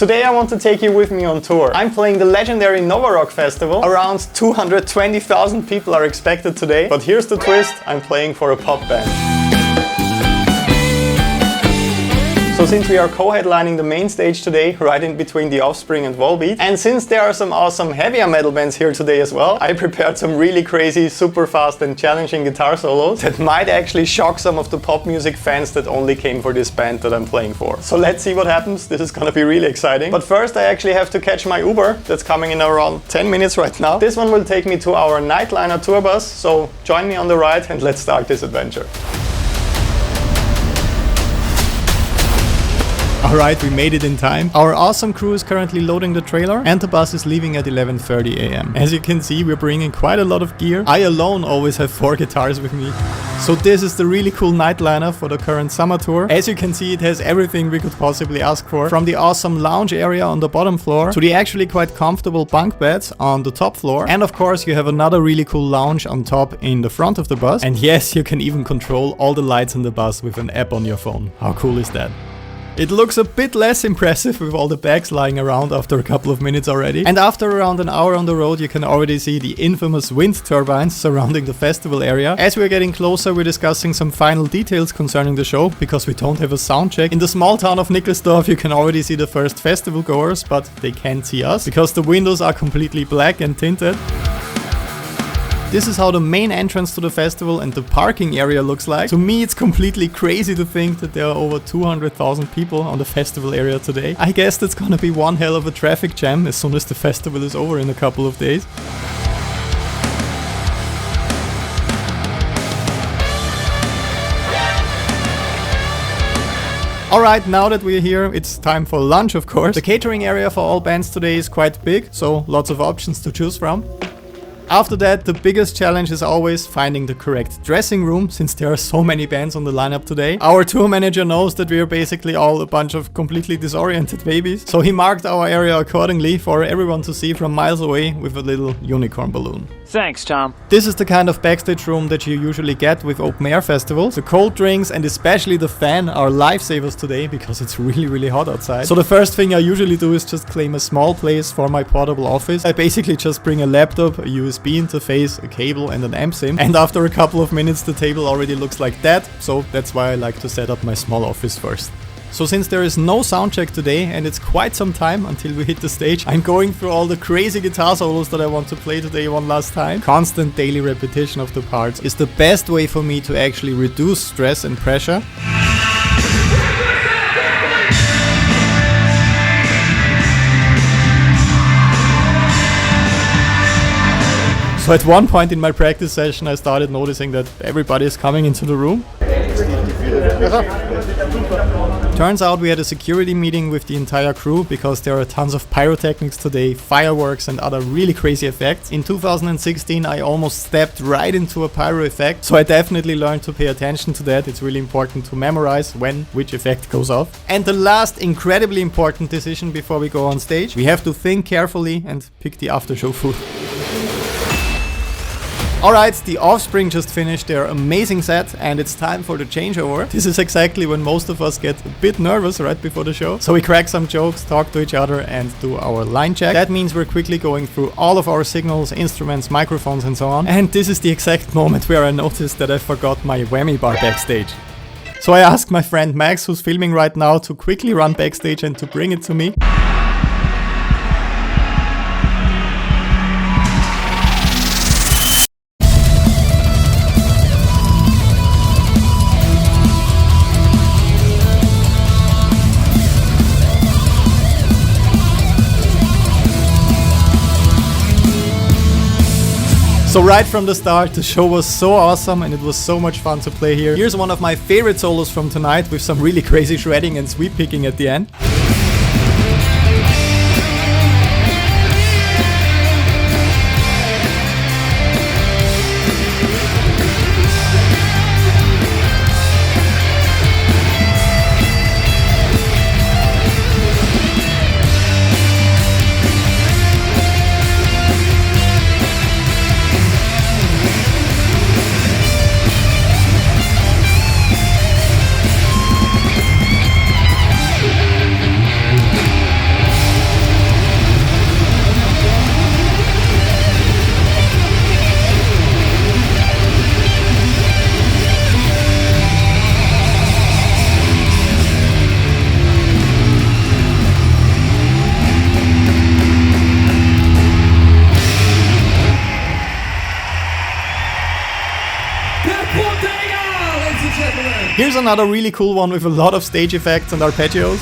Today I want to take you with me on tour. I'm playing the legendary Nova Rock Festival. Around 220,000 people are expected today. But here's the twist, I'm playing for a pop band. So since we are co-headlining the main stage today, right in between The Offspring and Volbeat, and since there are some awesome heavier metal bands here today as well, I prepared some really crazy, super fast and challenging guitar solos that might actually shock some of the pop music fans that only came for this band that I'm playing for. So let's see what happens, this is gonna be really exciting. But first I actually have to catch my Uber, that's coming in around 10 minutes right now. This one will take me to our Nightliner tour bus, so join me on the ride and let's start this adventure. Alright, we made it in time. Our awesome crew is currently loading the trailer and the bus is leaving at 11:30 AM. As you can see, we're bringing quite a lot of gear. I alone always have 4 guitars with me. So this is the really cool Nightliner for the current summer tour. As you can see, it has everything we could possibly ask for. From the awesome lounge area on the bottom floor to the actually quite comfortable bunk beds on the top floor. And of course, you have another really cool lounge on top in the front of the bus. And yes, you can even control all the lights in the bus with an app on your phone. How cool is that? It looks a bit less impressive with all the bags lying around after a couple of minutes already. And after around an hour on the road, you can already see the infamous wind turbines surrounding the festival area. As we're getting closer, we're discussing some final details concerning the show, because we don't have a sound check. In the small town of Nickelsdorf, you can already see the first festival goers, but they can't see us, because the windows are completely black and tinted. This is how the main entrance to the festival and the parking area looks like. To me, it's completely crazy to think that there are over 200,000 people on the festival area today. I guess that's gonna be one hell of a traffic jam as soon as the festival is over in a couple of days. Alright, now that we're here, it's time for lunch, of course. The catering area for all bands today is quite big, so lots of options to choose from. After that, the biggest challenge is always finding the correct dressing room, since there are so many bands on the lineup today. Our tour manager knows that we are basically all a bunch of completely disoriented babies, so he marked our area accordingly for everyone to see from miles away with a little unicorn balloon. Thanks, Tom. This is the kind of backstage room that you usually get with open air festivals. The cold drinks and especially the fan are lifesavers today because it's really hot outside. So the first thing I usually do is just claim a small place for my portable office. I basically just bring a laptop, a USB interface, a cable and an amp sim. And after a couple of minutes the table already looks like that, so that's why I like to set up my small office first. So since there is no sound check today and it's quite some time until we hit the stage, I'm going through all the crazy guitar solos that I want to play today one last time. Constant daily repetition of the parts is the best way for me to actually reduce stress and pressure. So at one point in my practice session I started noticing that everybody is coming into the room. Turns out we had a security meeting with the entire crew because there are tons of pyrotechnics today, fireworks and other really crazy effects. In 2016 I almost stepped right into a pyro effect, so I definitely learned to pay attention to that. It's really important to memorize when which effect goes off. And the last incredibly important decision before we go on stage, we have to think carefully and pick the after-show food. Alright, The Offspring just finished their amazing set and it's time for the changeover. This is exactly when most of us get a bit nervous right before the show. So we crack some jokes, talk to each other and do our line check. That means we're quickly going through all of our signals, instruments, microphones and so on. And this is the exact moment where I noticed that I forgot my whammy bar backstage. So I asked my friend Max, who's filming right now, to quickly run backstage and to bring it to me. So right from the start, the show was so awesome and it was so much fun to play here. Here's one of my favorite solos from tonight with some really crazy shredding and sweep picking at the end. Here's another really cool one with a lot of stage effects and arpeggios.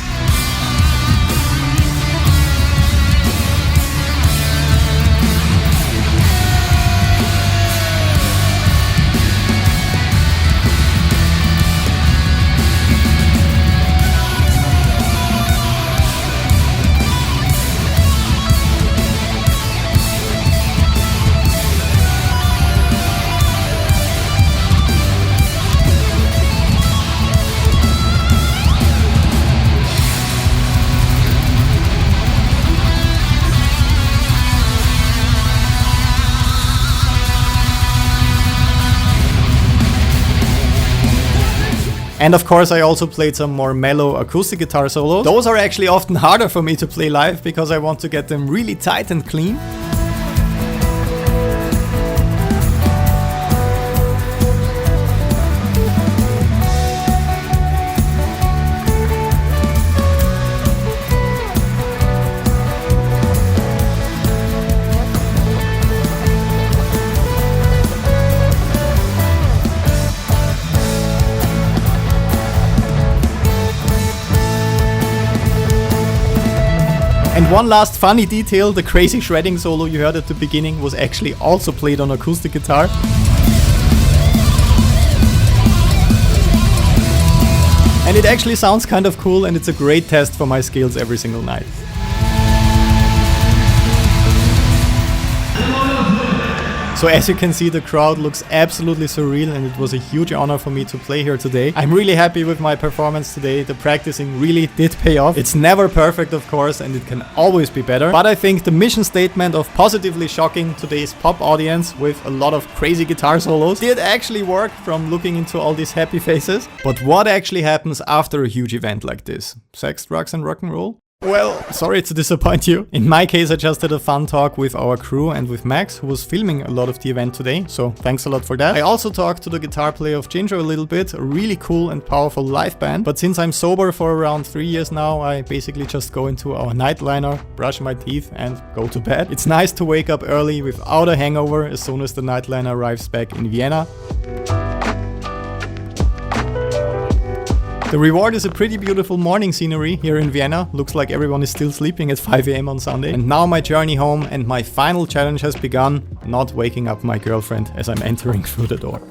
And of course I also played some more mellow acoustic guitar solos. Those are actually often harder for me to play live because I want to get them really tight and clean. And one last funny detail, the crazy shredding solo you heard at the beginning was actually also played on acoustic guitar. And it actually sounds kind of cool, and it's a great test for my skills every single night. So as you can see, the crowd looks absolutely surreal, and it was a huge honor for me to play here today. I'm really happy with my performance today. The practicing really did pay off. It's never perfect, of course, and it can always be better. But I think the mission statement of positively shocking today's pop audience with a lot of crazy guitar solos did actually work from looking into all these happy faces. But what actually happens after a huge event like this? Sex, drugs and rock and roll? Well, sorry to disappoint you. In my case, I just had a fun talk with our crew and with Max, who was filming a lot of the event today, so thanks a lot for that. I also talked to the guitar player of Ginger a little bit, a really cool and powerful live band. But since I'm sober for around 3 years now, I basically just go into our nightliner, brush my teeth and go to bed. It's nice to wake up early without a hangover as soon as the nightliner arrives back in Vienna. The reward is a pretty beautiful morning scenery here in Vienna. Looks like everyone is still sleeping at 5 AM on Sunday. And now my journey home and my final challenge has begun, not waking up my girlfriend as I'm entering through the door.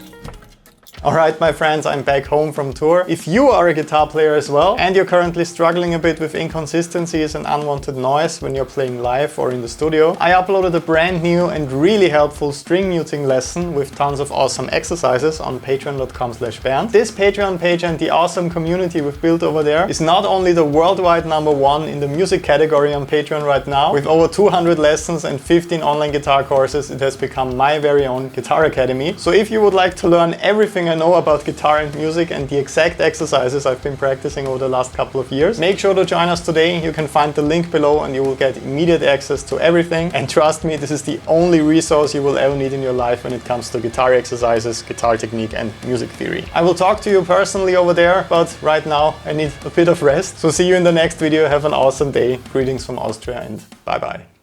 Alright my friends, I'm back home from tour. If you are a guitar player as well and you're currently struggling a bit with inconsistencies and unwanted noise when you're playing live or in the studio, I uploaded a brand new and really helpful string muting lesson with tons of awesome exercises on patreon.com/BERNTH. This Patreon page and the awesome community we've built over there is not only the worldwide #1 in the music category on Patreon right now, with over 200 lessons and 15 online guitar courses, it has become my very own guitar academy. So if you would like to learn everything I know about guitar and music and the exact exercises I've been practicing over the last couple of years, make sure to join us today. You can find the link below and you will get immediate access to everything. And trust me, this is the only resource you will ever need in your life when it comes to guitar exercises, guitar technique and music theory. I will talk to you personally over there, but right now I need a bit of rest. So see you in the next video. Have an awesome day. Greetings from Austria and bye bye.